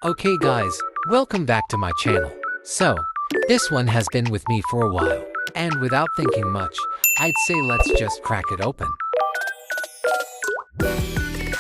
Okay guys, welcome back to my channel. So, this one has been with me for a while, and without thinking much, I'd say let's just crack it open.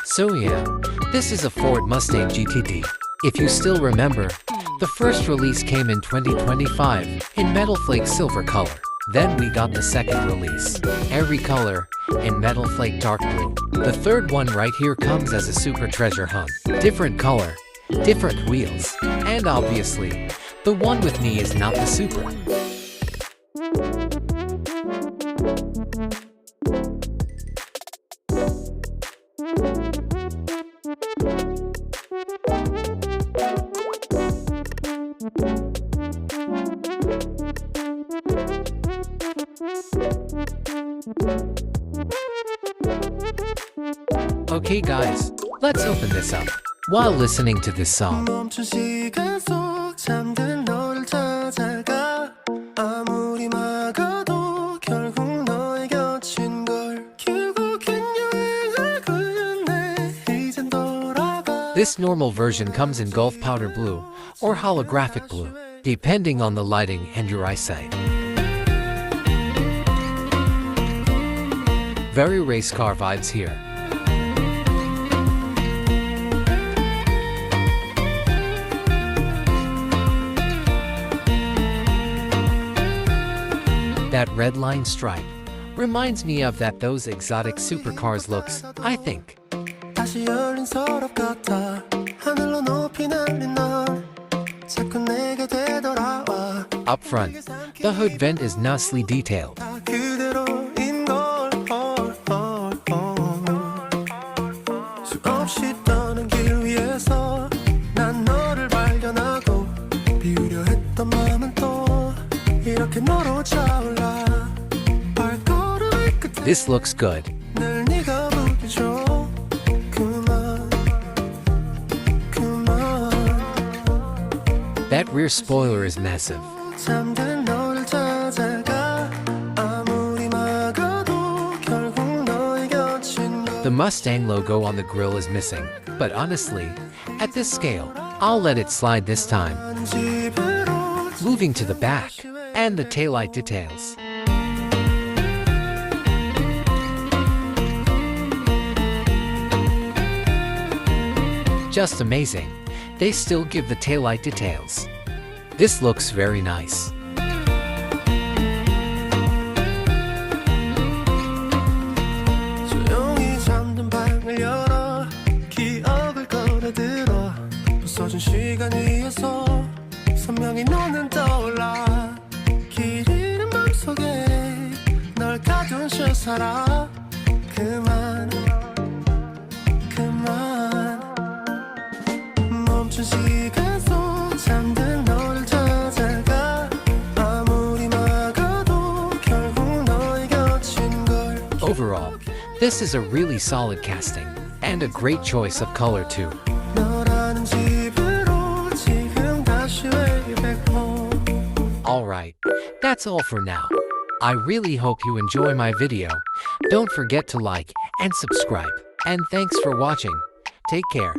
So yeah, this is a Ford Mustang GTD. If you still remember, the first release came in 2025 in Metal Flake Silver color. Then we got the second release, Airy color, in Metal Flake Dark Blue. The third one right here comes as a super treasure hunt. Different color, different wheels, and obviously, the one with me is not the super. Okay guys, let's open this up while listening to this song. This normal version comes in Gulf Powder Blue or Holographic Blue, depending on the lighting and your eyesight. Very race car vibes here. That red line stripe reminds me of those exotic supercars looks, I think. Up front, the hood vent is nicely detailed. This looks good. That rear spoiler is massive. The Mustang logo on the grille is missing, but honestly, at this scale, I'll let it slide this time. Moving to the back, and the taillight details. Just amazing. They still give the taillight details. This looks very nice. Overall, this is a really solid casting, and a great choice of color too. Alright, that's all for now. I really hope you enjoy my video. Don't forget to like and subscribe. And thanks for watching. Take care.